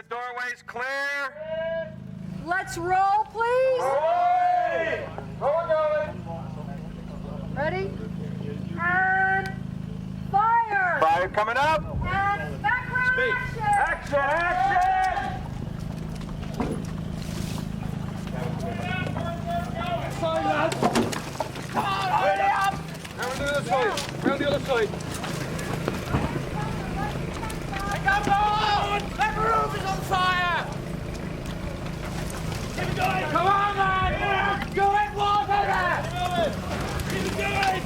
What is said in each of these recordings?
doorways clear. Let's roll, please. Away! Going. Ready? And fire. Fire coming up. And background Speed. action. Action! Sorry, lads. Come on, hurry up! Now we're doing this side. Round the other side. Come on! That roof is on fire! Keep it going! Come on, man! Go in water there! Keep it going!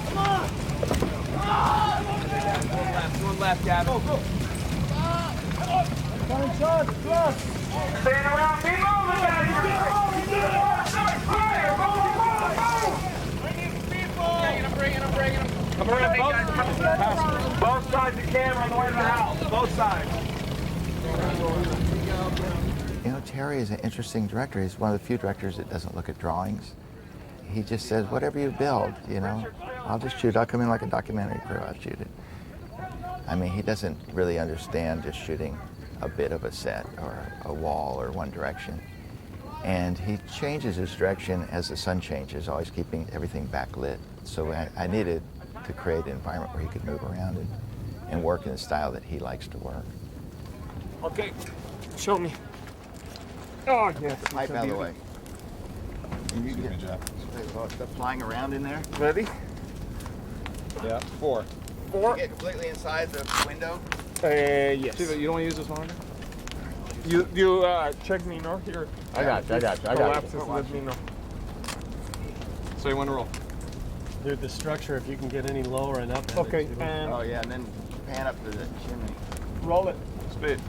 Come on! One left, Gavin. Go. Stand around, keep moving, guys. Fire! I'm bringing him. Come around, both sides of the camera on the way to the house. Both sides. You know, Terry is an interesting director. He's one of the few directors that doesn't look at drawings. He just says, whatever you build, you know, I'll just shoot. I'll come in like a documentary crew. I'll shoot it. I mean, he doesn't really understand just shooting a bit of a set or a wall or one direction. And he changes his direction as the sun changes, always keeping everything backlit. So I needed to create an environment where he could move around and work in the style that he likes to work. Okay, show me. Oh, yeah. The pipe out of the way. You get stuff flying around in there. Ready? Yeah, 4. You get completely inside the window. Yes. See, you don't want to use this monitor? You check me now here. I got you. Collapses, let me know. So you want to roll? Dude, the structure, if you can get any lower and up. Okay, and Oh yeah, and then pan up to the chimney. roll it. Speed.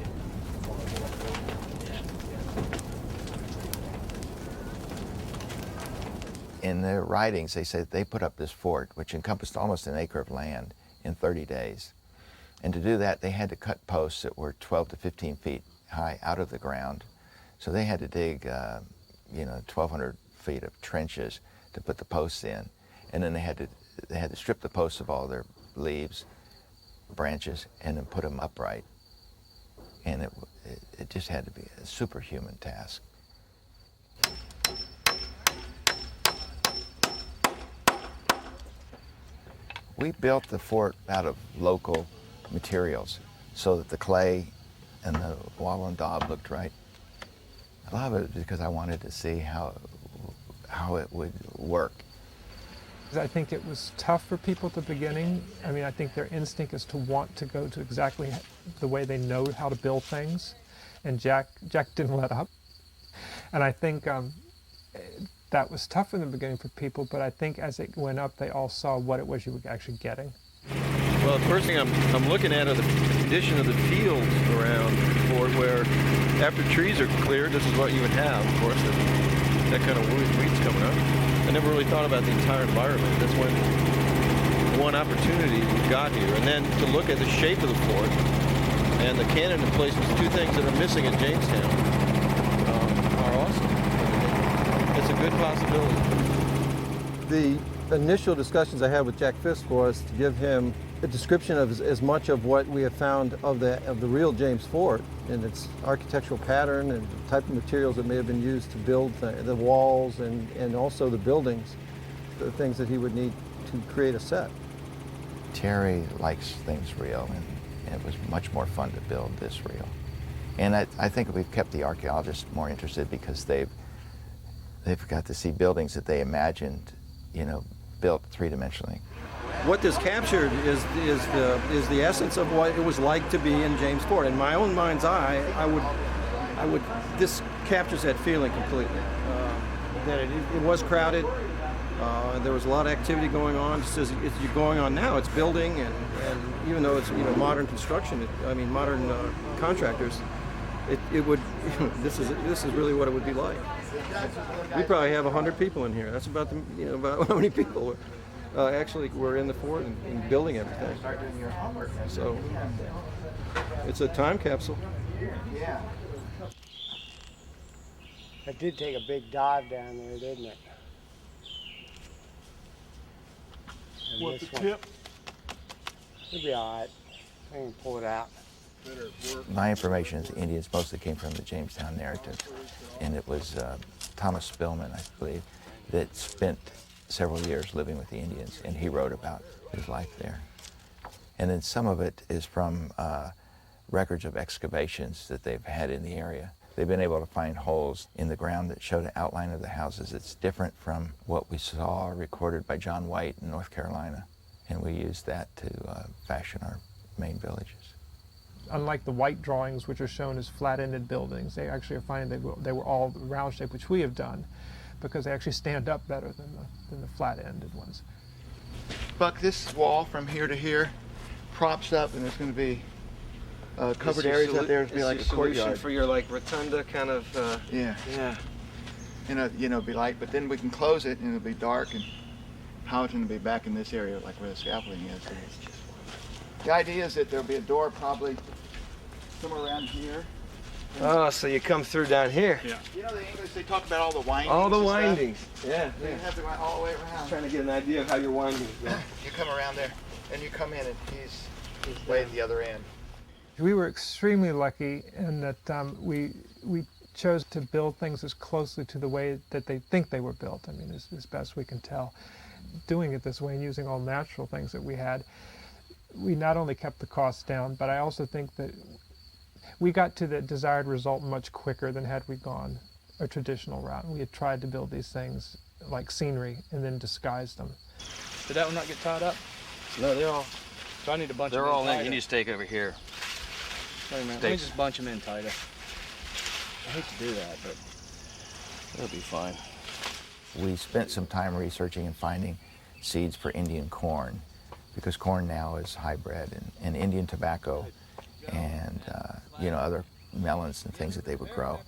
In their writings, they said they put up this fort, which encompassed almost an acre of land, in 30 days. And to do that, they had to cut posts that were 12 to 15 feet high out of the ground. So they had to dig, 1,200 feet of trenches to put the posts in. And then they had to strip the posts of all their leaves, branches, and then put them upright. And it just had to be a superhuman task. We built the fort out of local materials so that the clay and the wattle and daub looked right. A lot of it because I wanted to see how it would work. I think it was tough for people at the beginning. I mean, I think their instinct is to want to go to exactly the way they know how to build things. And Jack didn't let up. And I think that was tough in the beginning for people, but I think as it went up, they all saw what it was you were actually getting. Well, the first thing I'm looking at are the condition of the fields around the fort, where after trees are cleared, this is what you would have, of course, that kind of weeds coming up. I never really thought about the entire environment. That's one opportunity we got here. And then to look at the shape of the fort and the cannon in place, was two things that are missing in Jamestown are awesome. It's a good possibility. The initial discussions I had with Jack Fisk was to give him a description of as much of what we have found of the real James Fort and its architectural pattern and the type of materials that may have been used to build the walls and also the buildings, the things that he would need to create a set. Terry likes things real, and it was much more fun to build this real. And I think we've kept the archaeologists more interested because they've got to see buildings that they imagined, built three-dimensionally. What this captured is the essence of what it was like to be in James Fort. In my own mind's eye, this captures that feeling completely. That it was crowded. There was a lot of activity going on, just as you're going on now. It's building, and even though it's modern construction, modern contractors, it would. This is really what it would be like. We probably have 100 people in here. That's about about how many people actually were in the fort and building everything. So it's a time capsule. It did take a big dive down there, didn't it? And What, this the one- tip? It'll be all right. I can pull it out. My information is Indians mostly came from the Jamestown narrative, and it was Thomas Spillman, I believe, that spent several years living with the Indians, and he wrote about his life there. And then some of it is from records of excavations that they've had in the area. They've been able to find holes in the ground that show the outline of the houses. It's different from what we saw recorded by John White in North Carolina, and we used that to fashion our main villages. Unlike the white drawings, which are shown as flat-ended buildings, they actually are finding they were all round shape, which we have done, because they actually stand up better than the flat-ended ones. Buck, this wall from here to here props up, and there's going to be covered areas out there to be like a courtyard. For your like rotunda kind of. Yeah. Yeah. Be light, but then we can close it, and it'll be dark, and Powhatan will be back in this area, like where the scaffolding is. The idea is that there'll be a door probably somewhere around here. Oh, so you come through down here. Yeah. You know the English, they talk about all the windings. All the and stuff? windings. Yeah. You have to go all the way around. Trying to get an idea of how your windings go. You come around there, and you come in, and he's way at the other end. We were extremely lucky in that we chose to build things as closely to the way that they think they were built. I mean, as best we can tell. Doing it this way and using all natural things that we had, we not only kept the costs down, but I also think that we got to the desired result much quicker than had we gone a traditional route. We had tried to build these things like scenery and then disguise them. Did that one not get tied up? No, they're all. So I need a bunch They're of them all in. tighter. You need to stake over here. Wait a minute. Let me just bunch them in tighter. I hate to do that, but It'll be fine. We spent some time researching and finding seeds for Indian corn, because corn now is hybrid, and Indian tobacco and other melons and things that they would grow.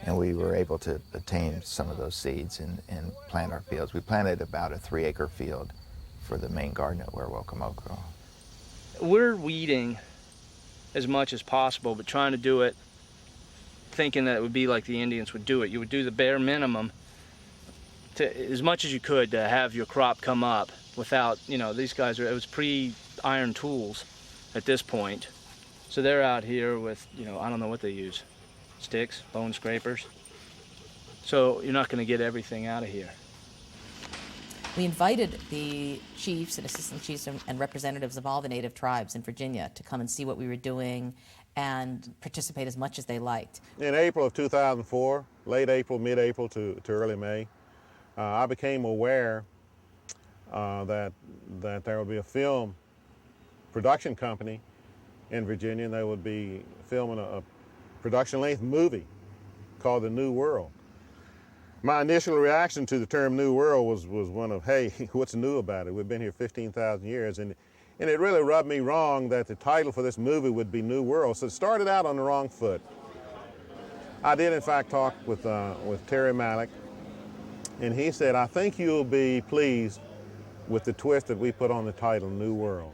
And we were able to obtain some of those seeds and plant our fields. We planted about a 3-acre field for the main garden at Werowocomoco. we're weeding as much as possible, but trying to do it thinking that it would be like the Indians would do it. You would do the bare minimum to as much as you could to have your crop come up without, these guys it was pre-iron tools at this point. So they're out here with, I don't know what they use, sticks, bone scrapers. So you're not going to get everything out of here. We invited the chiefs and assistant chiefs and representatives of all the native tribes in Virginia to come and see what we were doing and participate as much as they liked. In April of 2004, late April, mid-April to early May, I became aware that there would be a film production company in Virginia, and they would be filming a production-length movie called The New World. My initial reaction to the term New World was one of, hey, what's new about it? We've been here 15,000 years, and it really rubbed me wrong that the title for this movie would be New World, so it started out on the wrong foot. I did, in fact, talk with Terry Malick, and he said, I think you'll be pleased with the twist that we put on the title, New World.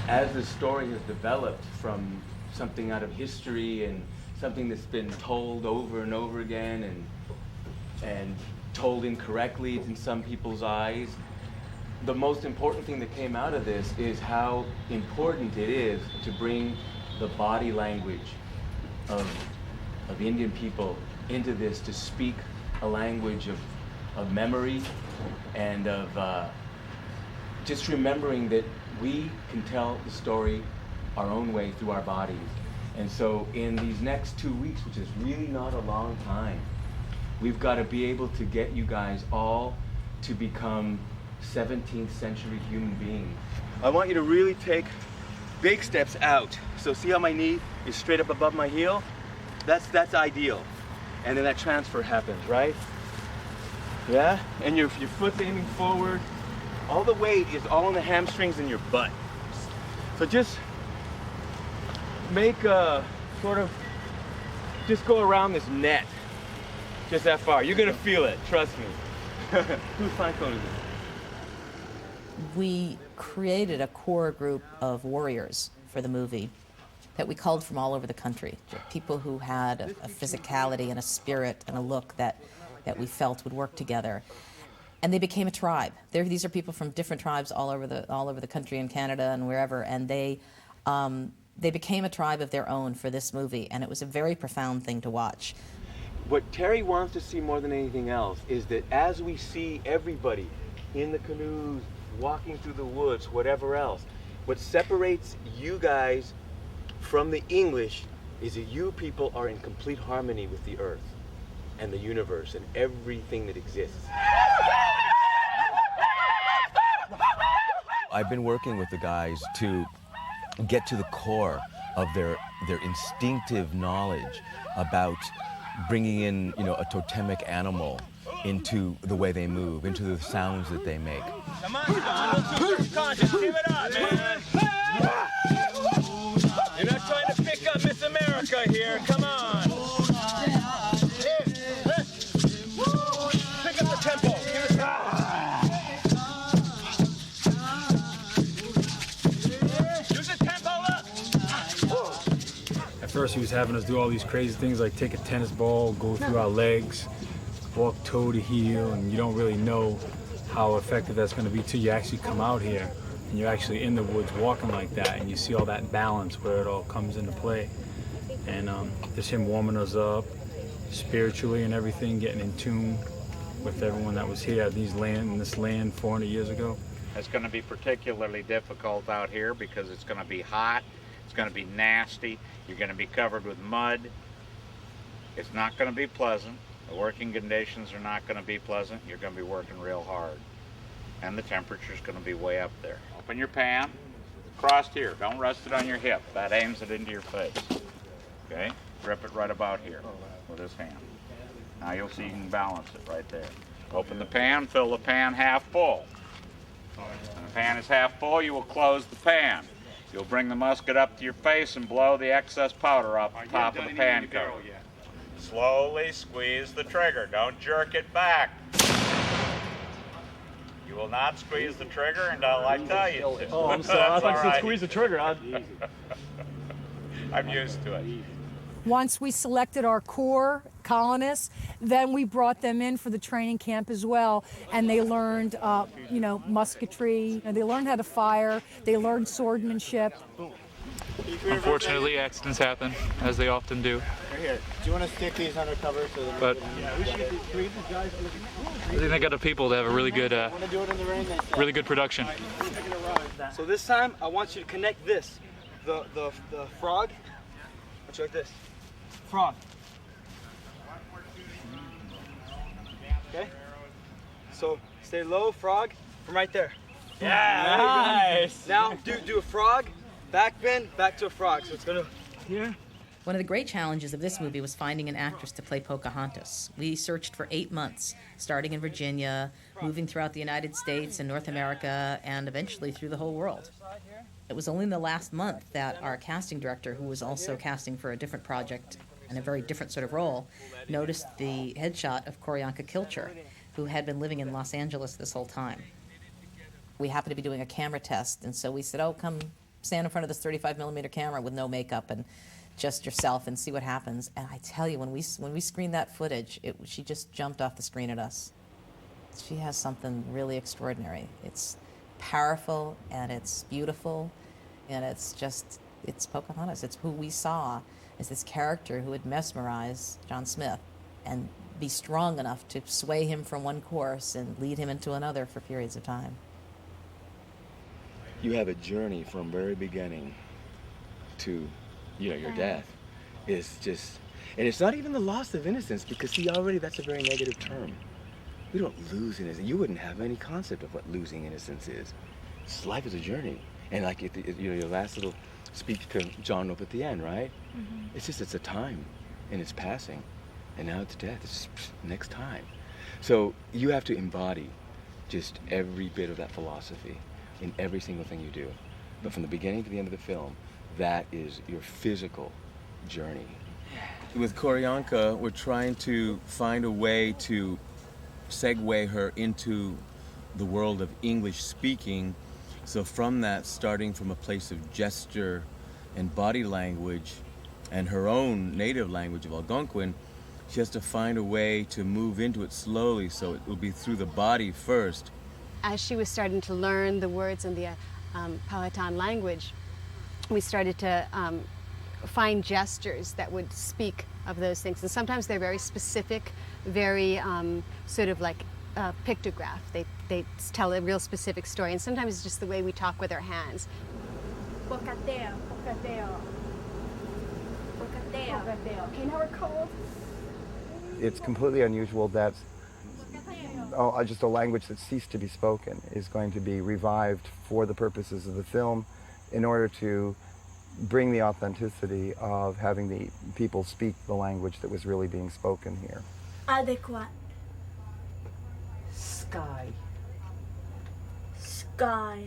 As the story has developed from something out of history and something that's been told over and over again and told incorrectly in some people's eyes, the most important thing that came out of this is how important it is to bring the body language of Indian people into this, to speak a language of memory and of just remembering that we can tell the story our own way through our bodies. And so in these next 2 weeks, which is really not a long time, we've got to be able to get you guys all to become 17th century human beings. I want you to really take big steps out. So see how my knee is straight up above my heel? That's ideal. And then that transfer happens, right? Yeah? And your foot's aiming forward. All the weight is all in the hamstrings and your butt. So just make a sort of, just go around this net. Just that far. You're gonna feel it, trust me. Whose fine cone is it? We created a core group of warriors for the movie that we culled from all over the country. People who had a physicality and a spirit and a look that we felt would work together. And they became a tribe. These are people from different tribes all over the country in Canada and wherever, and they became a tribe of their own for this movie, and it was a very profound thing to watch. What Terry wants to see more than anything else is that as we see everybody in the canoes, walking through the woods, whatever else, what separates you guys from the English is that you people are in complete harmony with the earth and the universe and everything that exists. I've been working with the guys to get to the core of their instinctive knowledge about bringing in, a totemic animal into the way they move, into the sounds that they make. Come on, conscious, give it up, man. You're not trying to pick up Miss America here, come on. Pick up the tempo, give it use the tempo up. At first he was having us do all these crazy things like take a tennis ball, go through our legs, walk toe to heel, and you don't really know how effective that's going to be till you actually come out here and you're actually in the woods walking like that and you see all that balance where it all comes into play. And just him warming us up spiritually and everything, getting in tune with everyone that was here in this land 400 years ago. It's going to be particularly difficult out here because it's going to be hot, it's going to be nasty, you're going to be covered with mud. It's not going to be pleasant. The working conditions are not going to be pleasant. You're going to be working real hard. And the temperature's going to be way up there. Open your pan, crossed here. Don't rest it on your hip. That aims it into your face. Okay? Grip it right about here with this hand. Now you'll see you can balance it right there. Open the pan, fill the pan half full. When the pan is half full, you will close the pan. You'll bring the musket up to your face and blow the excess powder up the top of the pan cover. Slowly squeeze the trigger. Don't jerk it back. You will not squeeze the trigger until I tell you to. Oh, I'm sorry. I thought you said squeeze the trigger. I'm used to it. Once we selected our core colonists, then we brought them in for the training camp as well, and they learned, musketry. And they learned how to fire. They learned swordmanship. Unfortunately, accidents happen, as they often do. Right here. Do you want to stick these under cover so that But I think they got the people to have a really good production. So this time, I want you to connect this, the frog. I want you like this, frog. Okay. So stay low, frog, from right there. Yeah, nice. Now do a frog, back bend, back to a frog. So it's gonna here. One of the great challenges of this movie was finding an actress to play Pocahontas. We searched for 8 months, starting in Virginia, moving throughout the United States and North America, and eventually through the whole world. It was only in the last month that our casting director, who was also casting for a different project and a very different sort of role, noticed the headshot of Koryanka Kilcher, who had been living in Los Angeles this whole time. We happened to be doing a camera test, and so we said, oh, come stand in front of this 35mm camera with no makeup and just yourself and see what happens. And I tell you, when we screened that footage, she just jumped off the screen at us. She has something really extraordinary. It's powerful and it's beautiful, and it's Pocahontas. It's who we saw as this character who would mesmerize John Smith and be strong enough to sway him from one course and lead him into another for periods of time. You have a journey from very beginning to your death. It's just, and it's not even the loss of innocence, because that's a very negative term. We don't lose innocence. You wouldn't have any concept of what losing innocence is. Life is a journey. And like your last little speech to John up at the end, right? Mm-hmm. It's a time, and it's passing. And now it's death, it's next time. So you have to embody just every bit of that philosophy in every single thing you do. But from the beginning to the end of the film, that is your physical journey. With Koryanka, we're trying to find a way to segue her into the world of English speaking. So from that, starting from a place of gesture and body language and her own native language of Algonquin, She has to find a way to move into it slowly, so it will be through the body first. As she was starting to learn the words in the Powhatan language, we started to find gestures that would speak of those things. And sometimes they're very specific, very sort of like pictograph. They tell a real specific story. And sometimes it's just the way we talk with our hands. Bocateo, bocateo, bocateo. Okay, now we're cold. It's completely unusual that just a language that ceased to be spoken is going to be revived for the purposes of the film in order to bring the authenticity of having the people speak the language that was really being spoken here. Adequate. Sky. Sky.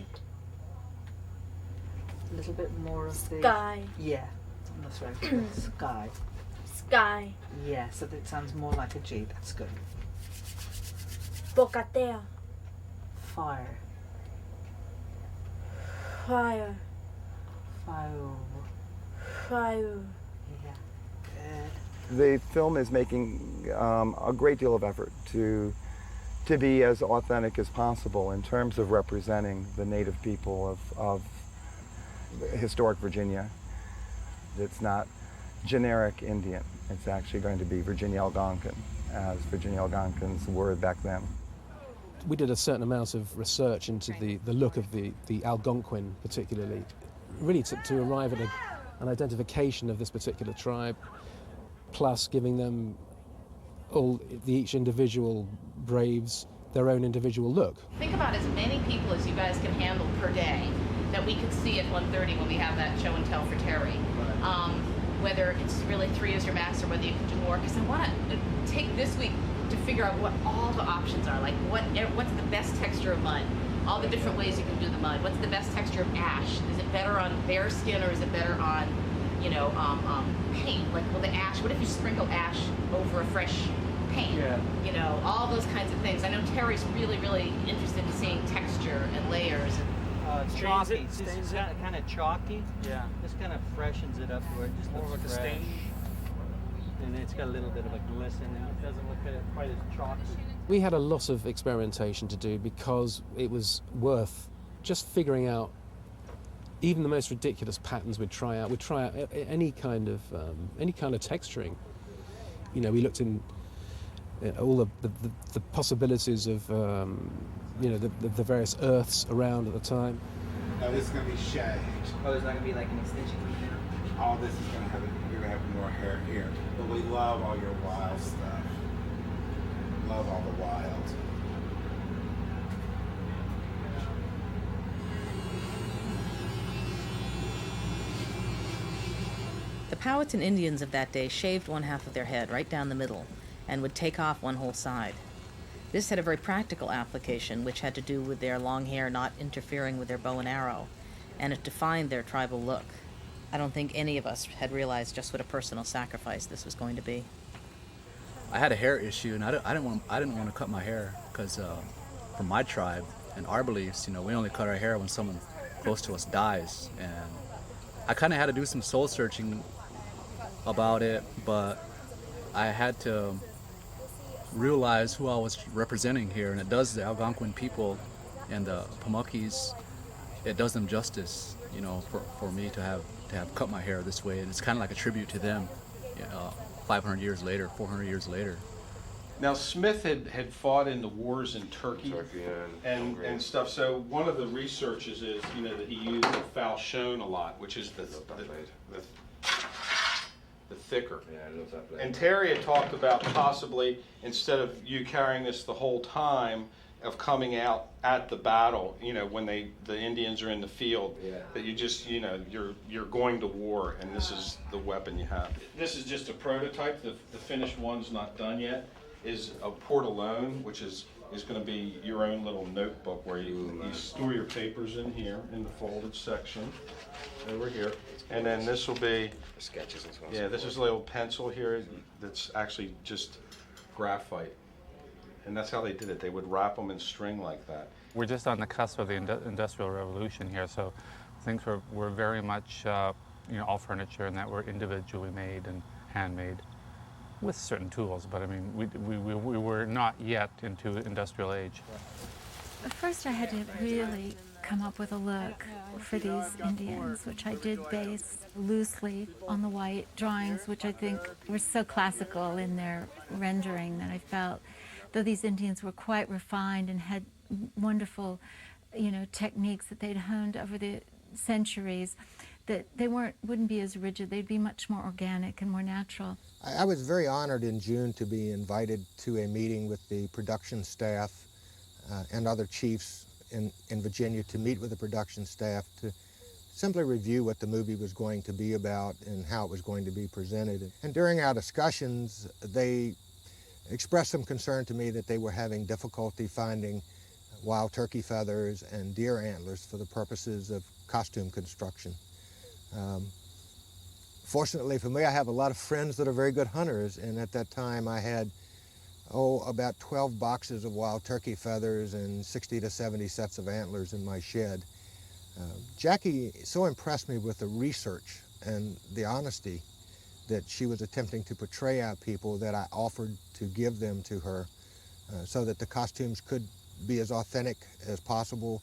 A little bit more of the... Sky. Yeah, that's right. Sky. Sky. Yeah, so that sounds more like a G. That's good. Bocateo. Fire. Fire. Fire. Fire. Yeah. The film is making a great deal of effort to be as authentic as possible in terms of representing the native people of historic Virginia. It's not generic Indian. It's actually going to be Virginia Algonquin, as Virginia Algonquins were back then. We did a certain amount of research into the look of the Algonquin particularly, really to arrive at an identification of this particular tribe, plus giving them each individual braves their own individual look. Think about as many people as you guys can handle per day that we could see at 1:30 when we have that show and tell for Terry. Whether it's really 3 is your max or whether you can do more, because I want to take this week to figure out what all the options are, like what's the best texture of mud, all the different ways you can do the mud, what's the best texture of ash, is it better on bare skin or is it better on, paint, like will the ash, what if you sprinkle ash over a fresh paint, all those kinds of things. I know Terry's really, really interested in seeing texture and layers. Chalky. This is kind of chalky. Yeah. This kind of freshens it up where it just looks like a fresh. stain. And it's got a little bit of a glisten and it doesn't look quite as chalky. We had a lot of experimentation to do because it was worth just figuring out even the most ridiculous patterns we'd try out. We'd try out any kind of texturing. We looked in all the possibilities of the various earths around at the time. No, this is going to be shaved. Oh, it's not going to be like an extension? All this is going to have, you're going to have more hair here. But we love all your wild stuff. Love all the wild. The Powhatan Indians of that day shaved one half of their head right down the middle and would take off one whole side. This had a very practical application, which had to do with their long hair not interfering with their bow and arrow, and it defined their tribal look. I don't think any of us had realized just what a personal sacrifice this was going to be. I had a hair issue, and I didn't want to cut my hair because, for my tribe and our beliefs, we only cut our hair when someone close to us dies, and I kind of had to do some soul searching about it, but I had to realize who I was representing here, and it does the Algonquin people and the Pamunkis, it does them justice, for me to have cut my hair this way, and it's kind of like a tribute to them, 500 years later, 400 years later. Now, Smith had fought in the wars in Turkey and stuff, so one of the researches is, that he used the falchion a lot, which is the thicker. And Terry had talked about possibly, instead of you carrying this the whole time, of coming out at the battle, when the Indians are in the field, that you just, you're going to war, and this is the weapon you have. This is just a prototype. The finished one's not done yet. Is a portalone, which is going to be your own little notebook where you store your papers in here in the folded section over here, and then this will be sketches as well. Yeah, this is a little pencil here that's actually just graphite, and that's how they did it. They would wrap them in string like that. We're just on the cusp of the Industrial Revolution here, so things were very much all furniture and that were individually made and handmade. with certain tools, but I mean, we were not yet into industrial age. First I had to really come up with a look for these Indians, which I did base loosely on the white drawings, which I think were so classical in their rendering that I felt, though these Indians were quite refined and had wonderful, techniques that they'd honed over the centuries, that they wouldn't be as rigid. They'd be much more organic and more natural. I was very honored in June to be invited to a meeting with the production staff and other chiefs in Virginia to meet with the production staff to simply review what the movie was going to be about and how it was going to be presented. And during our discussions, they expressed some concern to me that they were having difficulty finding wild turkey feathers and deer antlers for the purposes of costume construction. Fortunately for me, I have a lot of friends that are very good hunters, and at that time I had about 12 boxes of wild turkey feathers and 60 to 70 sets of antlers in my shed. Jackie so impressed me with the research and the honesty that she was attempting to portray our people that I offered to give them to her so that the costumes could be as authentic as possible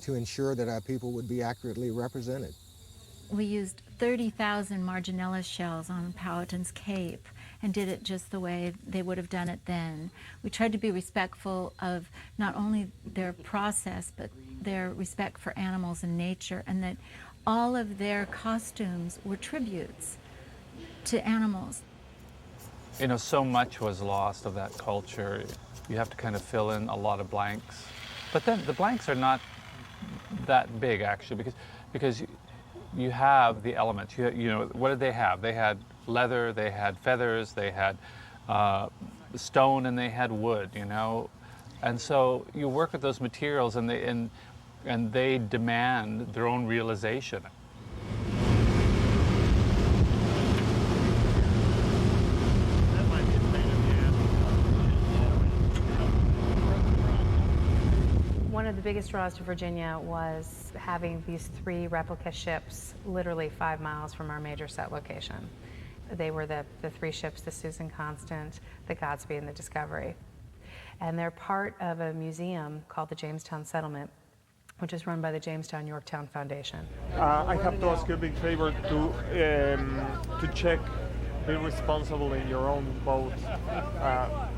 to ensure that our people would be accurately represented. We used 30,000 Marginella shells on Powhatan's cape and did it just the way they would have done it then. We tried to be respectful of not only their process, but their respect for animals and nature, and that all of their costumes were tributes to animals. So much was lost of that culture. You have to kind of fill in a lot of blanks. But then the blanks are not that big, actually, because you have the elements. What did they have? They had leather, they had feathers, they had stone, and they had wood, And so you work with those materials, and they demand their own realization. One of the biggest draws to Virginia was having these 3 replica ships literally 5 miles from our major set location. They were the 3 ships, the Susan Constant, the Godspeed, and the Discovery. And they're part of a museum called the Jamestown Settlement, which is run by the Jamestown Yorktown Foundation. I have to ask you a big favor to check, be responsible in your own boat,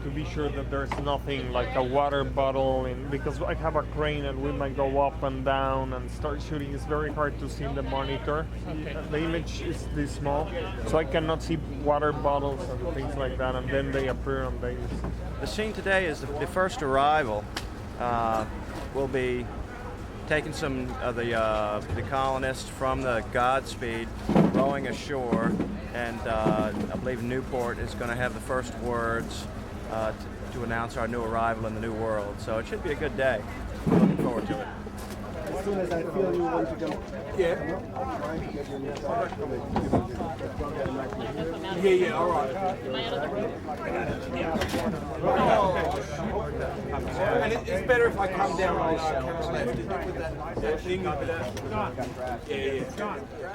to be sure that there's nothing like a water bottle because I have a crane and we might go up and down and start shooting. It's very hard to see in the monitor. The image is this small, so I cannot see water bottles and things like that, and then they appear on days. The scene today is the first arrival. We'll be taking some of the colonists from the Godspeed, rowing ashore, and I believe Newport is going to have the first words to announce our new arrival in the New World. So it should be a good day. I'm looking forward to it. As soon as I feel you ready to go. Yeah, all right. And it's better if I come down on this thing.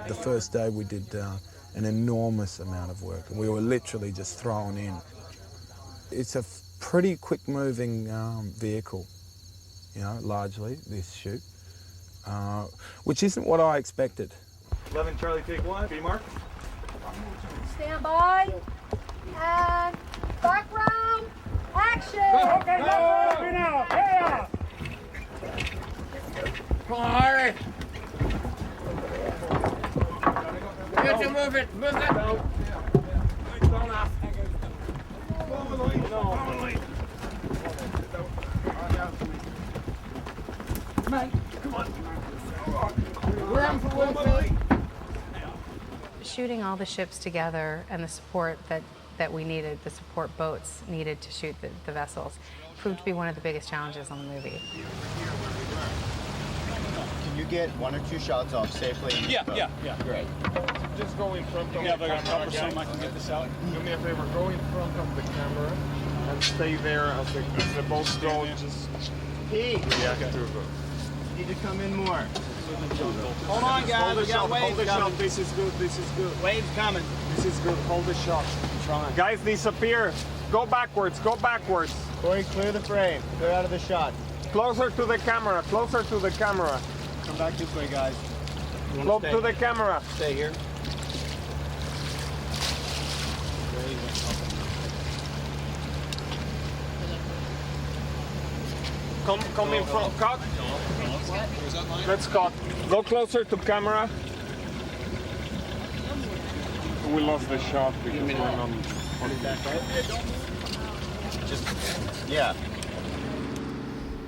The first day we did an enormous amount of work, and we were literally just thrown in. It's a pretty quick-moving vehicle, largely, this shoot, which isn't what I expected. 11 Charlie, take 1. B mark. Stand by. And background. Action. Okay, go now. Yeah. Come on, Harry. Get you move it. Move that. Shooting all the ships together and the support that we needed, the support boats needed to shoot the vessels, proved to be one of the biggest challenges on the movie. Can you get 1 or 2 shots off safely? Yeah. Great. Just go in front of the camera. I can get this out. Do me a favor, go in front of the camera and stay there as the boats go. Just Pete! react to it. Need to come in more. Hold on, guys. We got waves coming. This is good. This is good. Waves coming. This is good. Hold the shot. Trying. Guys, disappear. Go backwards. Go backwards. Corey, clear the frame. Clear out of the shot. Closer to the camera. Closer to the camera. Come back this way, guys. Look to the camera. Stay here. Come in front. Cut. Let's cut. Go closer to camera. We lost the shot because we're not. Yeah.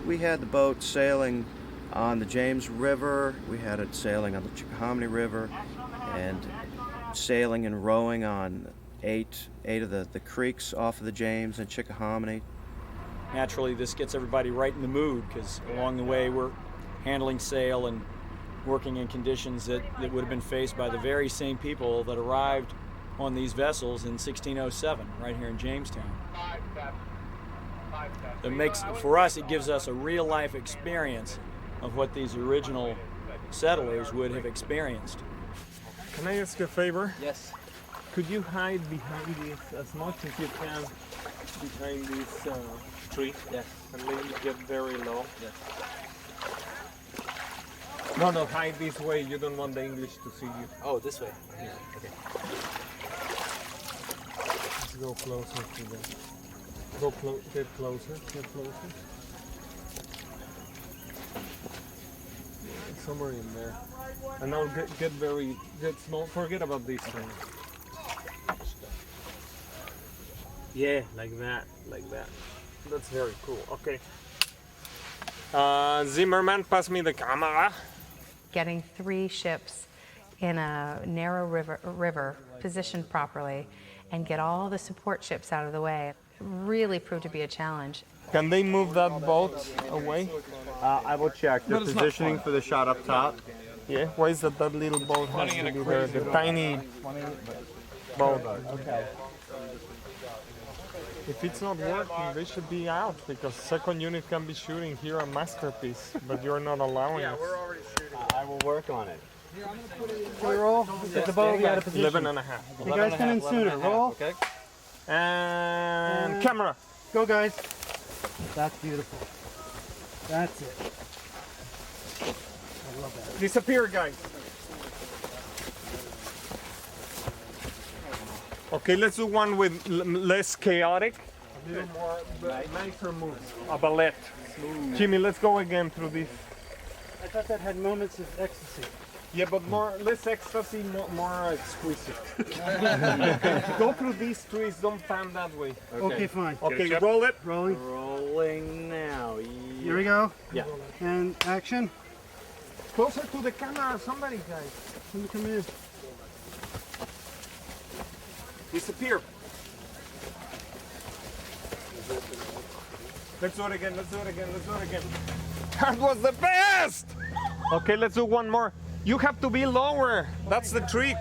We had the boat sailing on the James River. We had it sailing on the Chickahominy River, and sailing and rowing on eight of the creeks off of the James and Chickahominy. Naturally, this gets everybody right in the mood because along the way we're handling sail and working in conditions that would have been faced by the very same people that arrived on these vessels in 1607 right here in Jamestown. It makes, for us, it gives us a real-life experience of what these original settlers would have experienced. Can I ask you a favor? Yes. Could you hide behind this as much as you can behind this tree? Yes. And then you get very low. Yes. No, hide this way. You don't want the English to see you. Oh, this way. Here. Okay. Let's go closer to them. Get closer. Yeah, somewhere in there. And now get small. Forget about this thing. Yeah, like that. That's very cool. Okay. Zimmerman, pass me the camera. Getting 3 ships in a narrow river positioned properly and get all the support ships out of the way really proved to be a challenge. Can they move that boat away? I will check. They're positioning for the shot up top. Yeah, why is that little boat has to be there? The tiny boat. Okay. If it's not working, they should be out because second unit can be shooting here a masterpiece, but you're not allowing us. we're already shooting. I will work on it. Can we roll? Get the boat out of position. 11 and a half. You guys come in sooner. Roll. Okay. And camera. Go, guys. That's beautiful. That's it. I love that. Disappear, guys. Okay, let's do one with less chaotic. A little more nicer moves. A ballet. Smooth. Jimmy, let's go again through this. I thought that had moments of ecstasy. Yeah, but less ecstasy, more exquisite. Go through these trees, don't pan that way. Okay, fine. Okay, roll it. Rolling. Rolling now. Here we go. Yeah. And action. Closer to the camera, somebody, guys. Somebody come in. Disappear. Let's do it again. That was the best! Okay, let's do one more. You have to be lower. That's the trick.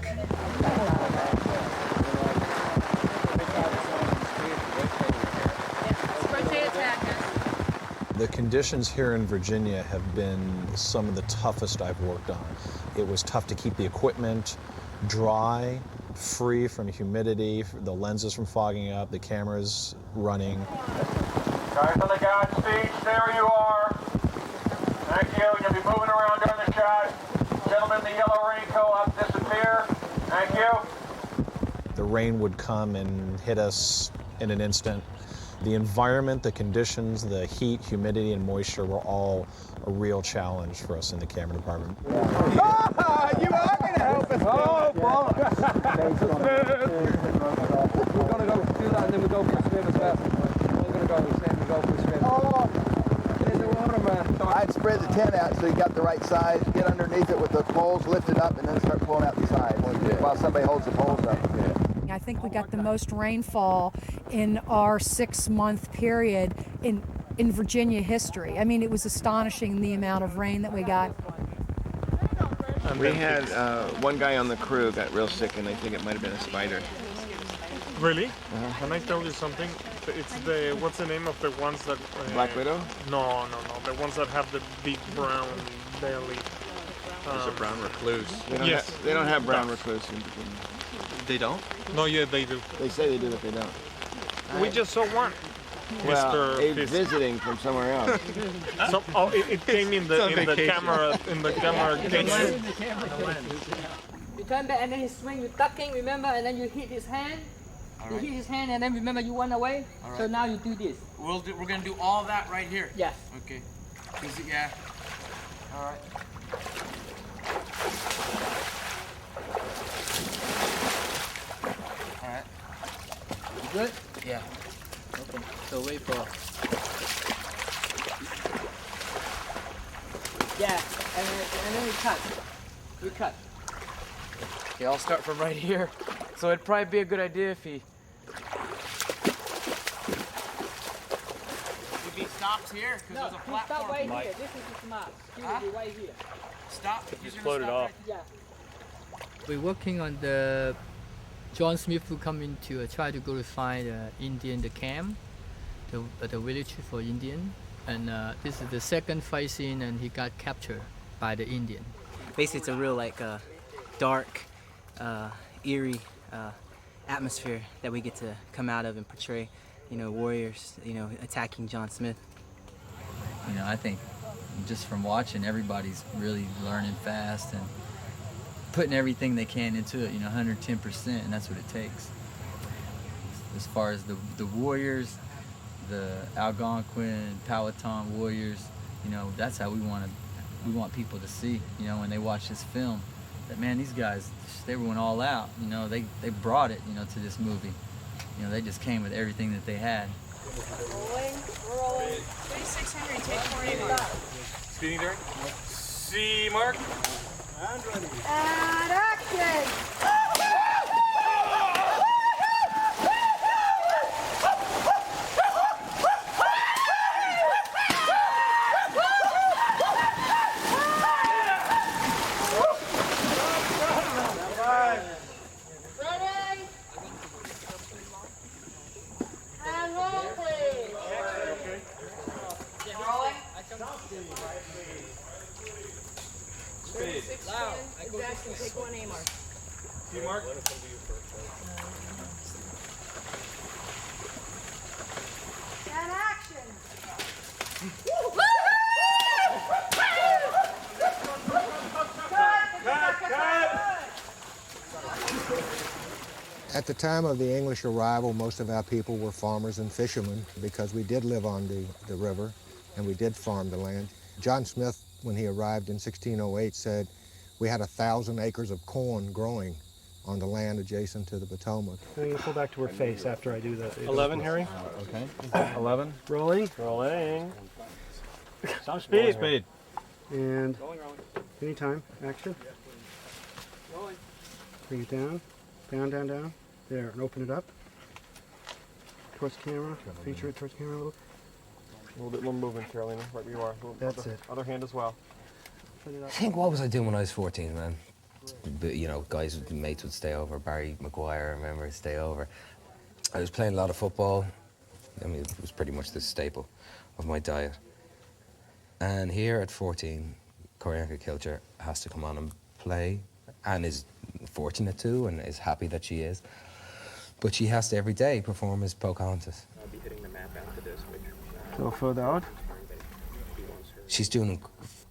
The conditions here in Virginia have been some of the toughest I've worked on. It was tough to keep the equipment dry, free from humidity, the lenses from fogging up, the cameras running. Guys on the guide speech, there you are. Thank you. You'll be moving around during the shot. Gentlemen, the yellow raincoat up, disappear. Thank you. The rain would come and hit us in an instant. The environment, the conditions, the heat, humidity, and moisture were all a real challenge for us in the camera department. Ah, you are going to help us. Oh, boy. We're going to go do that and then we go for a swim as well. We're going to go for a swim. Oh. There's the water, man. I'd spread the tent out so you got the right size, get underneath it with the poles lifted up, and then start pulling out the sides while somebody holds the poles up. I think we got the most rainfall in our 6-month period in Virginia history. I mean, it was astonishing the amount of rain that we got. We had one guy on the crew got real sick, and I think it might have been a spider. Really? Can I tell you something? It's what's the name of the ones that... Black Widow? No. The ones that have the big brown belly. There's a brown recluse. Yes. They don't have brown recluse in Virginia. They don't? No, yeah, they do. They say they do, but they don't. We just saw one. Well, Mr. it's visiting from somewhere else. It came in the camera case. You turn back and then he swing, you're ducking, remember, and then you hit his hand. You hit his hand and then remember you run away. All So right. now you do this. We're gonna do all that right here. Yes. Okay. Yeah. All right. All right. You good? Yeah. Okay. So wait for. Yeah, and then we cut. We cut. Okay, I'll start from right here. So it'd probably be a good idea if he stops here, because No, there's a you platform. stop right here. This is the smart. He will be right here. Stop. Just float it off. Yeah. We're working on the John Smith who come in to try to go to find Indian the camp, the village for Indian, and this is the second fight scene, and he got captured by the Indian. Basically, it's a real dark, eerie atmosphere that we get to come out of and portray. Warriors, attacking John Smith. I think just from watching, everybody's really learning fast and putting everything they can into it, 110%, and that's what it takes. As far as the warriors, the Algonquin, Powhatan warriors, that's how we want people to see, when they watch this film, that man, these guys, they went all out, they brought it, to this movie. They just came with everything that they had. Rolling. 36 Henry, take 48 mark. Speeding Derek? C mark. And ready. And action! Loud. Exactly. Take 1A mark. C mark. And action! At the time of the English arrival, most of our people were farmers and fishermen because we did live on the river and we did farm the land. John Smith, when he arrived in 1608, said we had 1,000 acres of corn growing on the land adjacent to the Potomac. I'm going to pull back to her face after I do the... 11, Harry. Okay. 11. Rolling. Rolling. Stop speed. Speed. And anytime. Action. Bring it down. Down, down, down. There. And open it up. Towards camera. Feature it towards camera a little. A little bit more movement, Carolina, right where you are. That's it. Other hand as well. I think, what was I doing when I was 14, man? Guys, mates would stay over. Barry Maguire, I remember, would stay over. I was playing a lot of football. I mean, it was pretty much the staple of my diet. And here at 14, Corianca Kilcher has to come on and play, and is fortunate to, and is happy that she is. But she has to every day perform as Pocahontas. I'll be hitting the map after this, which... Go further out. She's doing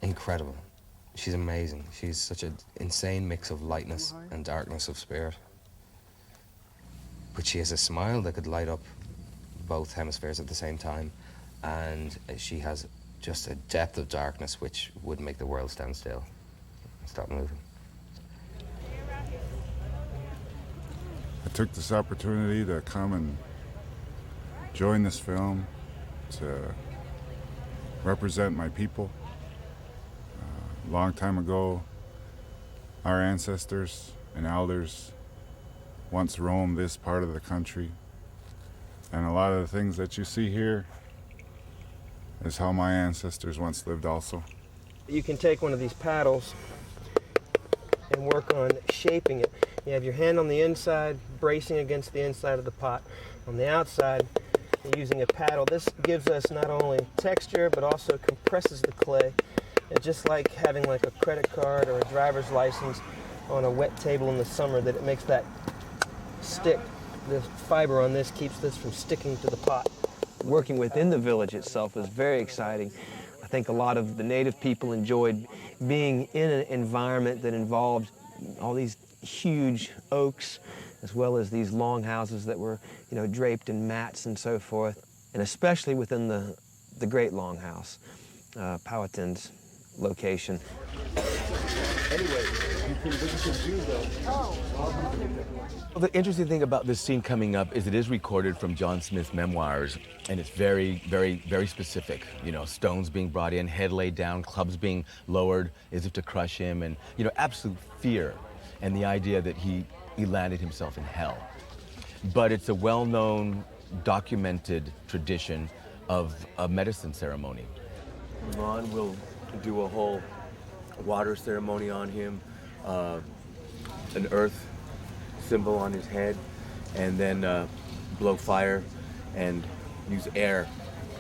incredible. She's amazing. She's such an insane mix of lightness and darkness of spirit. But she has a smile that could light up both hemispheres at the same time, and she has just a depth of darkness which would make the world stand still and stop moving. I took this opportunity to come and join this film to represent my people. A long time ago, our ancestors and elders once roamed this part of the country, and a lot of the things that you see here is how my ancestors once lived also. You can take one of these paddles and work on shaping it. You have your hand on the inside, bracing against the inside of the pot. On the outside, you're using a paddle. This gives us not only texture, but also compresses the clay It's just like having like a credit card or a driver's license on a wet table in the summer, that it makes that stick. The fiber on this keeps this from sticking to the pot. Working within the village itself was very exciting. I think a lot of the native people enjoyed being in an environment that involved all these huge oaks, as well as these long houses that were, draped in mats and so forth, and especially within the Great Longhouse, Powhatan's location. Anyway, what you can do though. Well, the interesting thing about this scene coming up is it is recorded from John Smith's memoirs, and it's very, very, very specific. Stones being brought in, head laid down, clubs being lowered as if to crush him, and absolute fear, and the idea that he landed himself in hell. But it's a well-known, documented tradition of a medicine ceremony. Ron will do a whole water ceremony on him, an earth symbol on his head, and then blow fire and use air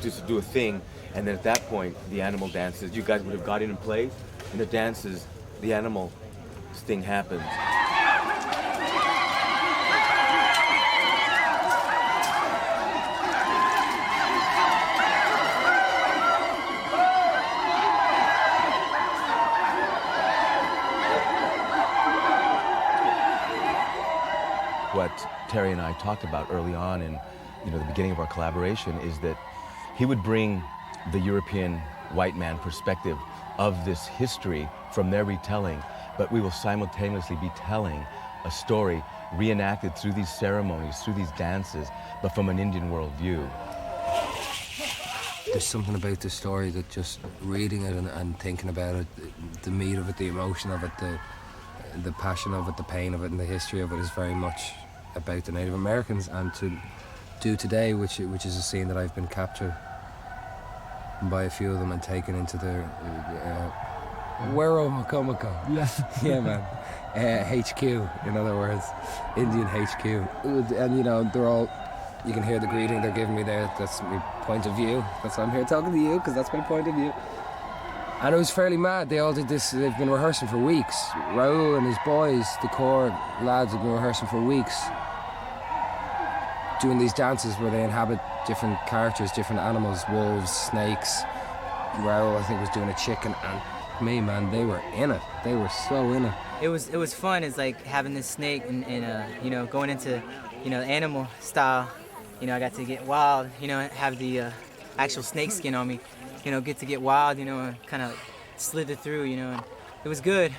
just to do a thing. And then at that point, the animal dances. You guys would have got in place. In the dances, the animal thing happens. What Terry and I talked about early on in the beginning of our collaboration is that he would bring the European white man perspective of this history from their retelling, but we will simultaneously be telling a story reenacted through these ceremonies, through these dances, but from an Indian worldview. There's something about the story that just reading it and thinking about it, the meat of it, the emotion of it, the passion of it, the pain of it, and the history of it is very much about the Native Americans. And to do today, which is a scene that I've been captured by a few of them and taken into their Wero Makomako. Yeah, man. HQ, in other words, Indian HQ. And they're all, you can hear the greeting they're giving me there. That's my point of view. That's why I'm here talking to you, because that's my point of view. And it was fairly mad. They all did this, they've been rehearsing for weeks. Raoul and his boys, the core lads, have been rehearsing for weeks, doing these dances where they inhabit different characters, different animals, wolves, snakes. Raoul, I think, was doing a chicken, and me, man, they were in it. They were so in it. It was fun. It's like having this snake and going into, animal style. I got to get wild, have the actual snake skin on me. Get to get wild, and kind of slither through, and it was good.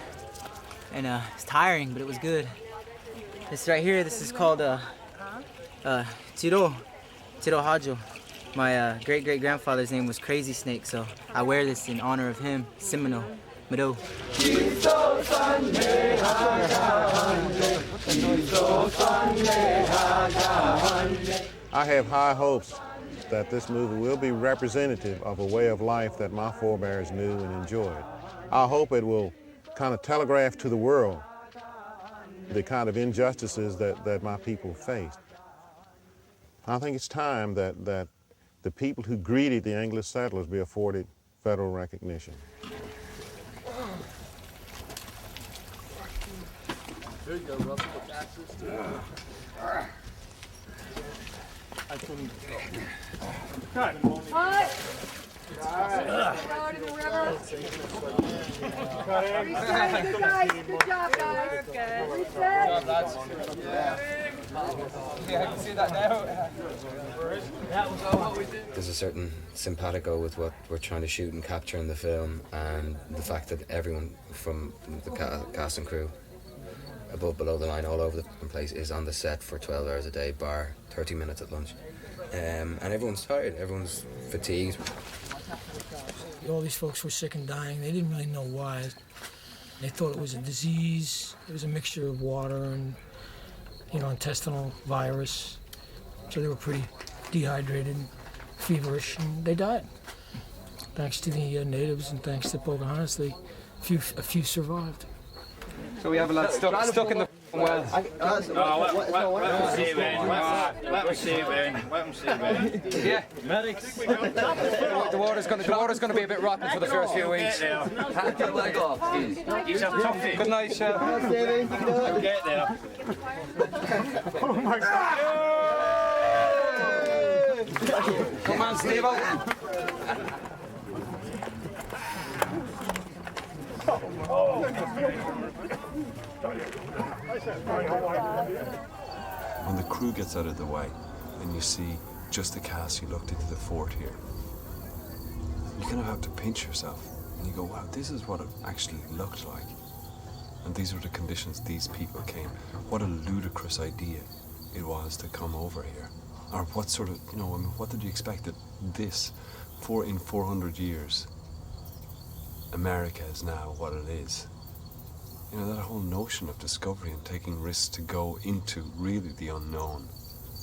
And it's tiring, but it was good. This right here, this is called Tiro Hajo. My great-great-grandfather's name was Crazy Snake, so I wear this in honor of him, Seminole, Mado. I have high hopes that this movie will be representative of a way of life that my forebears knew and enjoyed. I hope it will kind of telegraph to the world the kind of injustices that my people faced. I think it's time that the people who greeted the English settlers be afforded federal recognition. There you go, Russell, with taxes too. I couldn't Cut. Throw it in the river. Reset. Good guys. Good job, guys. Good. Reset. Yeah, I can see that now. There's a certain simpatico with what we're trying to shoot and capture in the film, and the fact that everyone from the cast and crew, above, below the line, all over the place, is on the set for 12 hours a day, bar 30 minutes at lunch. And everyone's tired, everyone's fatigued. All these folks were sick and dying. They didn't really know why. They thought it was a disease. It was a mixture of water and, intestinal virus. So they were pretty dehydrated, feverish, and they died. Thanks to the natives and thanks to Pocahontas, a few survived. So we have a lot stuck in the Well, let me see, man. Yeah, medics. The water's going to be a bit rotten for the first few weeks. Get your leg off. He's a toughie. Good night, sir. Get there. Oh my God! Come on, Steve. When the crew gets out of the way and you see just the cast who looked into the fort here, you kind of have to pinch yourself and you go, wow, this is what it actually looked like. And these were the conditions these people came. What a ludicrous idea it was to come over here. Or what sort of, I mean, what did you expect that this, in 400 years, America is now what it is? That whole notion of discovery and taking risks to go into really the unknown.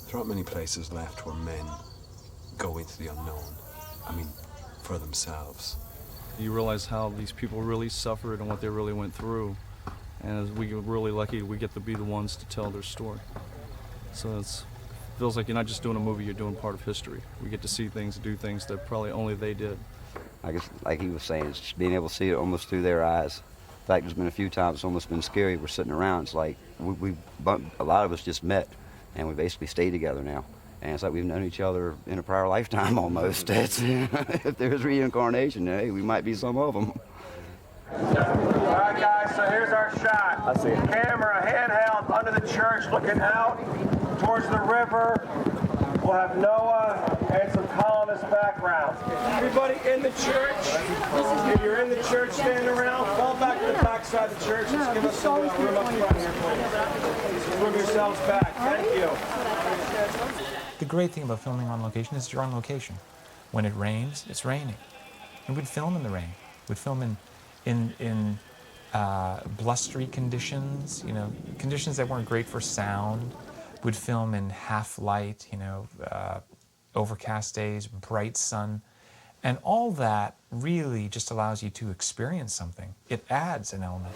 There aren't many places left where men go into the unknown. I mean, for themselves. You realize how these people really suffered and what they really went through. And as we get really lucky, we get to be the ones to tell their story. So it feels like you're not just doing a movie, you're doing part of history. We get to see things, do things that probably only they did. I guess, like he was saying, it's just being able to see it almost through their eyes. In fact, there's been a few times it's almost been scary. We're sitting around, it's like a lot of us just met, and we basically stay together now. And it's like we've known each other in a prior lifetime almost. If there's reincarnation, hey, we might be some of them. All right, guys, so here's our shot. I see it. Camera handheld under the church, looking out towards the river. We'll have Noah and some colonist background. Everybody in the church, if you're in the church standing around, fall back to the back side of the church. Just give us some room up front here, please. Move yourselves back. Thank you. The great thing about filming on location is you're on location. When it rains, it's raining. And we'd film in the rain. We'd film in blustery conditions, conditions that weren't great for sound. We'd film in half light, overcast days, bright sun. And all that really just allows you to experience something. It adds an element.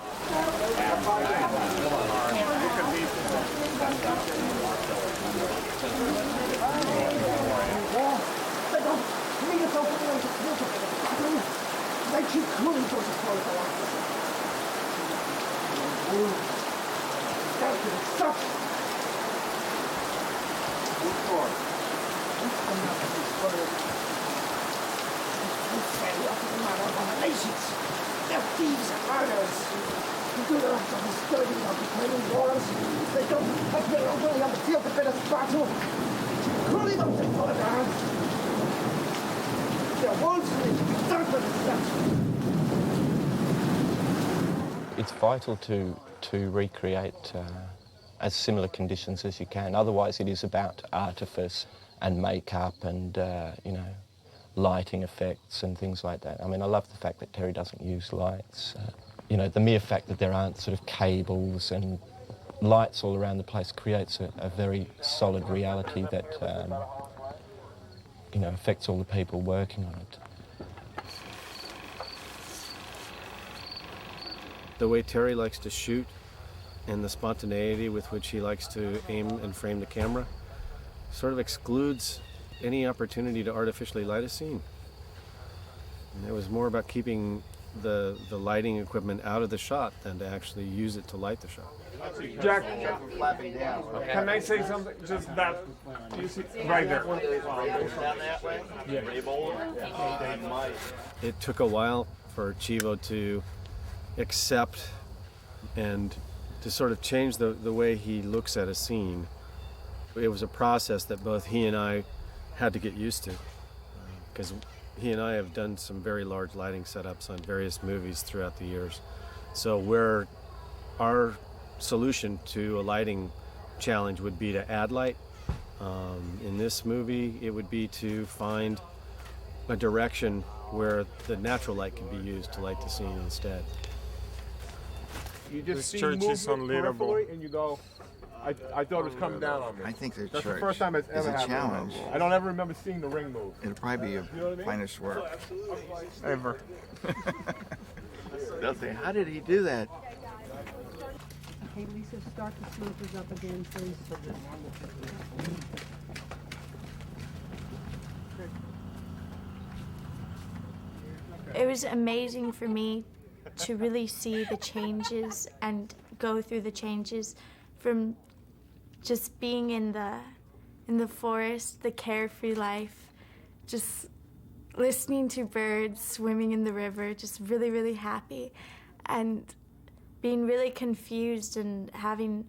They're thieves and murderers. The good earth of the sturdy of the claiming wars. They don't have their own way on the field to bid us battle. Cruelly don't take for their hands. They're wolves and they serve them. It's vital to recreate as similar conditions as you can. Otherwise, it is about artifice and makeup and lighting effects and things like that. I mean, I love the fact that Terry doesn't use lights. The mere fact that there aren't sort of cables and lights all around the place creates a very solid reality that, affects all the people working on it. The way Terry likes to shoot and the spontaneity with which he likes to aim and frame the camera sort of excludes any opportunity to artificially light a scene. And it was more about keeping the lighting equipment out of the shot than to actually use it to light the shot. Jack, can I say something? Just that, you see, right there. It took a while for Chivo to accept and to sort of change the way he looks at a scene. It was a process that both he and I had to get used to, because he and I have done some very large lighting setups on various movies throughout the years. So our solution to a lighting challenge would be to add light. In this movie, it would be to find a direction where the natural light can be used to light the scene instead. You just This see church is movement unleadable. peripherally and you go, I thought it was coming down on me. I think the That's church the first time it's is ever a happened. challenge. I don't ever remember seeing the ring move. It'll probably be your You know what I mean? finest work. Ever. They'll say, how did he do that? Okay, Lisa, start the smokers up again, please. It was amazing for me to really see the changes and go through the changes from just being in the forest, the carefree life, just listening to birds, swimming in the river, just really, really happy, and being really confused and having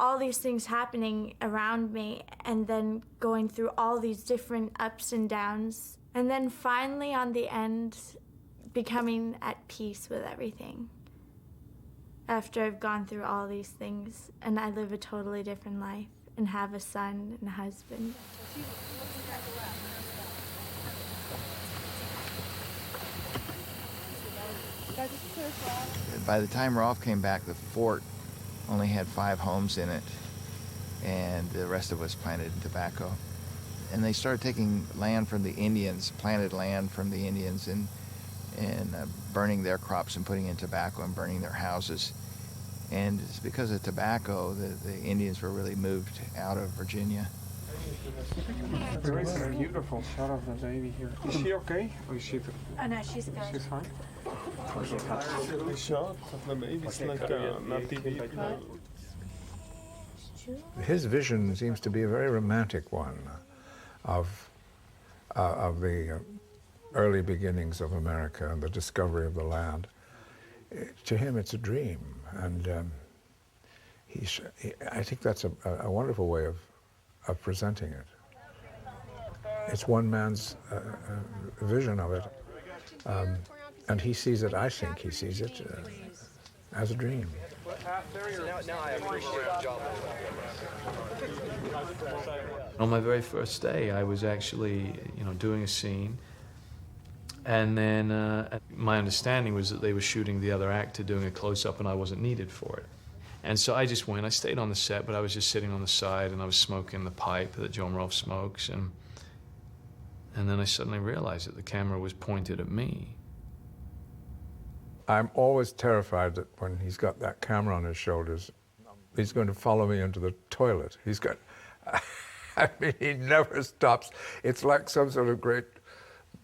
all these things happening around me, and then going through all these different ups and downs, and then finally on the end becoming at peace with everything after I've gone through all these things, and I live a totally different life and have a son and a husband. By the time Rolf came back, the fort only had 5 homes in it, and the rest of us planted tobacco. And they started taking land from the Indians, planted land from the Indians, and burning their crops and putting in tobacco and burning their houses. And it's because of tobacco that the Indians were really moved out of Virginia. There is a beautiful shot of the baby here. Is she okay? Or is she? Oh no, she's good. She's fine. The shot of the baby is like not TV. His vision seems to be a very romantic one of the early beginnings of America and the discovery of the land. To him, it's a dream, and I think that's a wonderful way of presenting it. It's one man's vision of it, and he sees it, I think he sees it as a dream. Now I appreciate the job. On my very first day, I was actually, doing a scene, and then my understanding was that they were shooting the other actor doing a close-up, and I wasn't needed for it. And so I just went. I stayed on the set, but I was just sitting on the side, and I was smoking the pipe that John Rolfe smokes, and then I suddenly realized that the camera was pointed at me. I'm always terrified that when he's got that camera on his shoulders, he's going to follow me into the toilet. He's got, I mean, he never stops. It's like some sort of great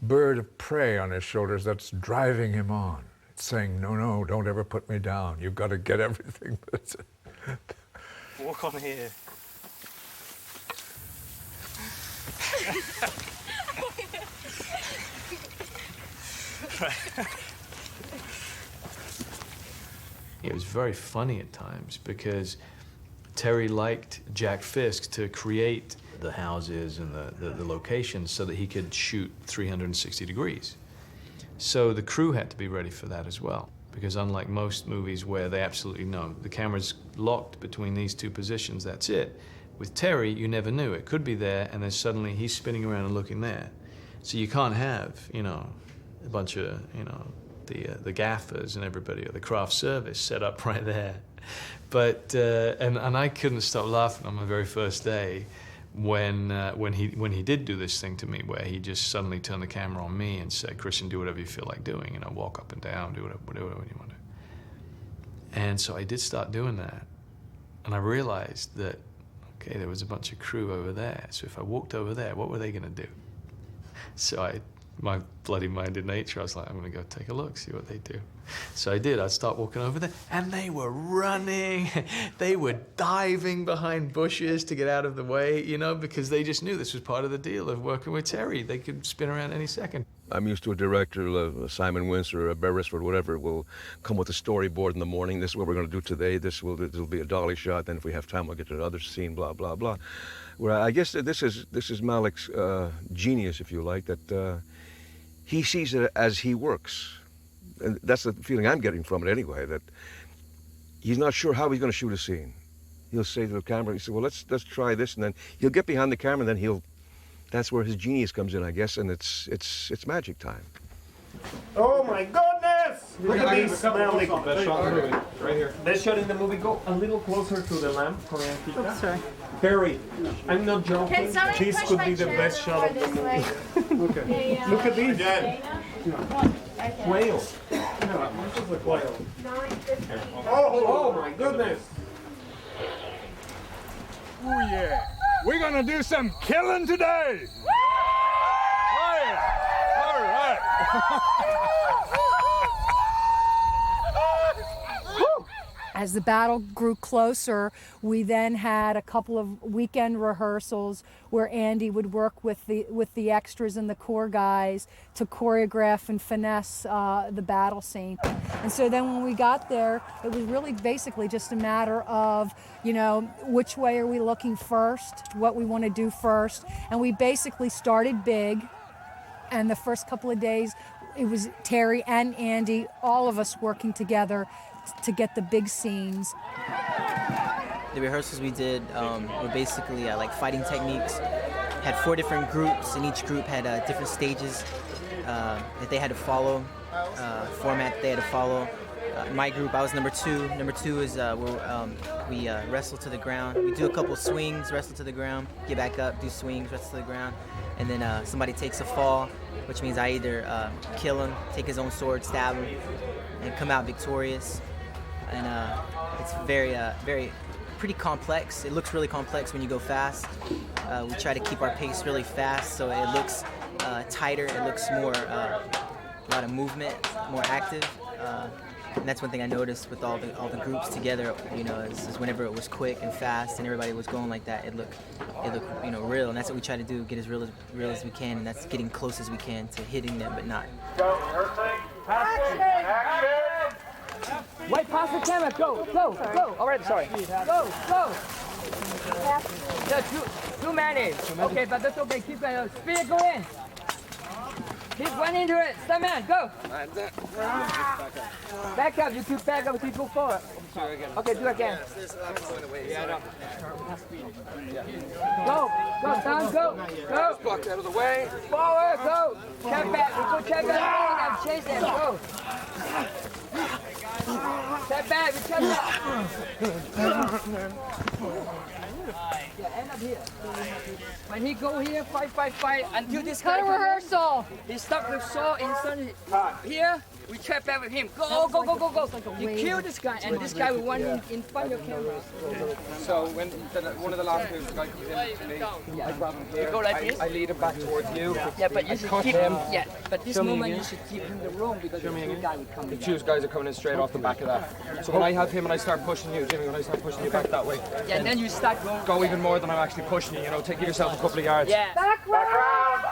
bird of prey on his shoulders that's driving him on. It's saying, no, don't ever put me down. You've got to get everything. Walk on here. It was very funny at times because Terry liked Jack Fisk to create the houses and the locations so that he could shoot 360 degrees. So the crew had to be ready for that as well, because unlike most movies where they absolutely know the camera's locked between these two positions, that's it. With Terry, you never knew. It could be there, and then suddenly he's spinning around and looking there. So you can't have, a bunch of, the gaffers and everybody, or the craft service set up right there. But, and I couldn't stop laughing on my very first day when he did do this thing to me, where he just suddenly turned the camera on me and said, "Christian, do whatever you feel like doing, walk up and down, do whatever you want to do." And so I did start doing that, and I realized that, okay, there was a bunch of crew over there, so if I walked over there, what were they gonna do? So my bloody minded nature, I was like, I'm gonna go take a look, see what they do. So I did. I'd start walking over there, and they were running. They were diving behind bushes to get out of the way, because they just knew this was part of the deal of working with Terry. They could spin around any second. I'm used to a director, Simon Windsor or Beresford, whatever, will come with a storyboard in the morning. This is what we're going to do today. This will be a dolly shot. Then if we have time, we'll get to another scene, blah, blah, blah. Where I guess this is Malick's genius, if you like, that he sees it as he works. And that's the feeling I'm getting from it anyway, that he's not sure how he's going to shoot a scene. He'll say to the camera, he says, well, let's try this, and then he'll get behind the camera, and then that's where his genius comes in, I guess, and it's magic time. Oh my goodness! Look at these smelly. Best shot in the movie, right here. Best shot in the movie. Go a little closer to the lamp, Korean Pika. Oops, sorry. Harry, I'm not joking. Can somebody This push could my be the chair best shot more of the this movie. way? Okay. Look at these. Okay. Whale. Yeah, much of a whale. here. Oh my goodness! Oh yeah, we're gonna do some killing today. Oh yeah, all right. As the battle grew closer, we then had a couple of weekend rehearsals where Andy would work with the extras and the core guys to choreograph and finesse the battle scene. And so then when we got there, it was really basically just a matter of, you know, which way are we looking first, what we want to do first. And we basically started big. And the first couple of days, it was Terry and Andy, all of us working together to get the big scenes. The rehearsals we did were basically like fighting techniques. Had 4 different groups, and each group had different stages that they had to follow, format they had to follow. My group, I was number 2. Number 2 is where we wrestle to the ground. We do a couple swings, wrestle to the ground, get back up, do swings, wrestle to the ground, and then somebody takes a fall, which means I either kill him, take his own sword, stab him, and come out victorious. And it's very pretty complex. It looks really complex when you go fast. We try to keep our pace really fast, so it looks tighter. It looks more a lot of movement, more active. And that's one thing I noticed with all the groups together. You know, is whenever it was quick and fast and everybody was going like that, it looked you know, real. And that's what we try to do: get as real as we can, and that's getting close as we can to hitting them, but not. Go, action! Action! Wait, pass the camera. Go. All right, sorry. Go. Yeah, too many. Okay, but that's okay. Keep going. Speed, go in. Keep running into it. Stop, man. Go. Back up. You keep back up. Keep go forward. Okay, do it again. Go. Down. Go. Blocked out of the way. Forward. Go. Check back. We go check back. And chase them. Go. Check back. We check back. Yeah, end up here. When he go here, fight until this guy Cut a rehearsal. He stuck with saw in front here. We check back with him. Go. You kill this guy, and this guy will run in front of your camera. So when one of the last moves, the guy comes in to me, I grab him here, You go like this? I lead him back towards you. Yeah, but you I should cut keep him. Yeah, but this Show me moment again. you should keep him the room because the two guy will come The in. two guys are coming in straight off the back of that. So when I have him and I start pushing you, Jimmy, when I start pushing you back that way, Yeah, and then you start going. go even more than I'm actually pushing you, you know, give yourself a couple of yards. Yeah. Background!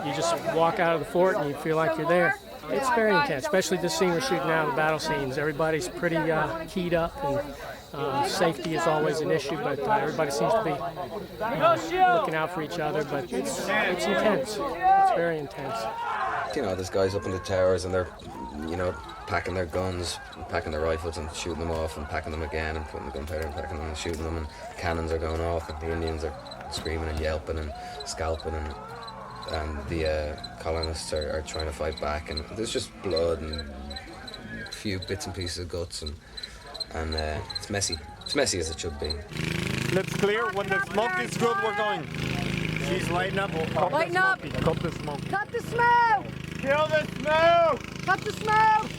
You just walk out of the fort and you feel like you're there. It's very intense, especially this scene we're shooting now, the battle scenes. Everybody's pretty keyed up, and safety is always an issue, but everybody seems to be looking out for each other, but it's intense. It's very intense. You know, there's guys up in the towers and they're, you know, packing their guns, packing their rifles and shooting them off and packing them again and putting the gunpowder and packing them and shooting them, and cannons are going off and the Indians are screaming and yelping and scalping, and the colonists are trying to fight back, and there's just blood and a few bits and pieces of guts, and it's messy. It's messy as it should be. Let's clear. When the smoke is good, we're going. She's lighting up. Lighten up. Cut the smoke. Cut the smoke. Kill the smoke. Cut the smoke.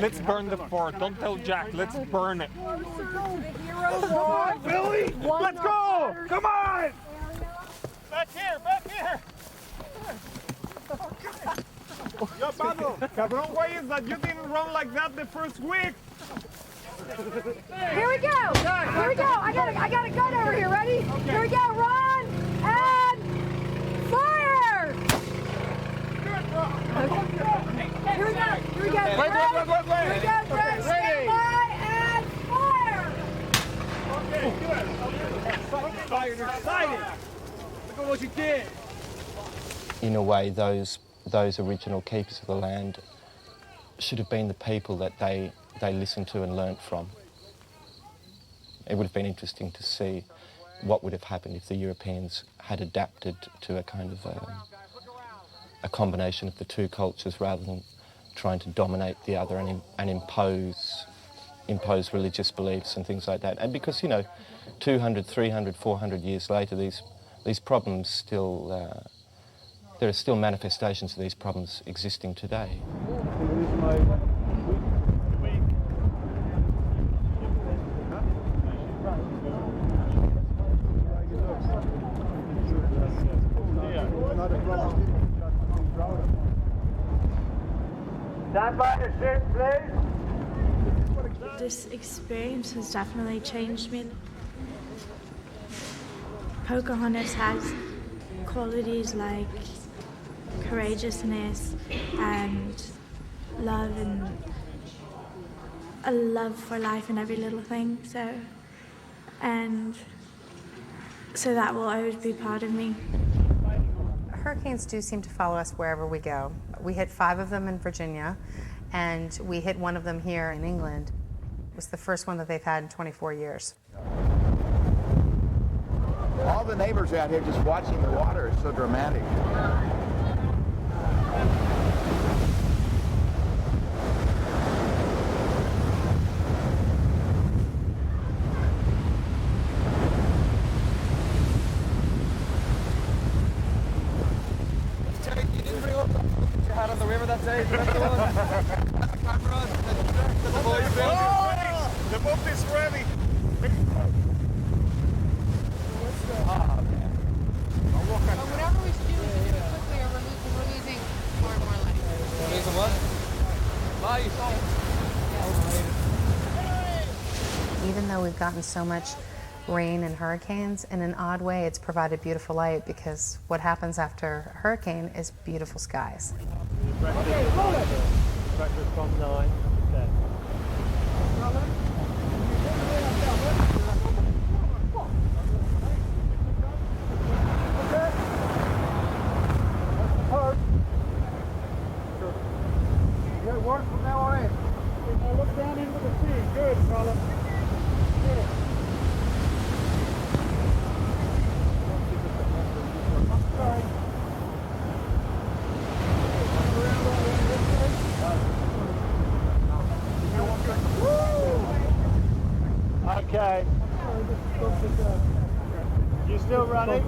Let's burn the fort. Don't tell Jack. Let's burn it. Come on, Billy. Let's go. Come on. Back here. Yo, Pablo, cabrón, why is that you didn't run like that the first week? Here we go. Here we go. I got a gun over here. Ready? Here we go. Run and fire. Here we go. Here we go. Here we go. Fred. Stand by and fire. Okay, good. Excited. Look at what you did. In a way, those original keepers of the land should have been the people that they listened to and learnt from. It would have been interesting to see what would have happened if the Europeans had adapted to a kind of a combination of the two cultures rather than trying to dominate the other and impose religious beliefs and things like that. And because, 200, 300, 400 years later, these problems still, there are still manifestations of these problems existing today. Stand by your seat, please. This experience has definitely changed me. Pocahontas has qualities like courageousness and love and a love for life and every little thing. So that will always be part of me. Hurricanes do seem to follow us wherever we go. We hit 5 of them in Virginia, and we hit 1 of them here in England. It was the first one that they've had in 24 years. All the neighbors out here just watching the water is so dramatic. You didn't bring up you had on the river that day. That's the one. The cameras, the boys building. The boat is ready. Whatever we should do it quickly or we're losing more and more life. We're losing what? Life. Even though we've gotten so much rain and hurricanes, in an odd way, it's provided beautiful light, because what happens after a hurricane is beautiful skies. Okay, roll it. Tractor from 9. Okay. Good work from now on in. Now look down into the sea. Good, fella. Good. Sorry. Okay. You still running?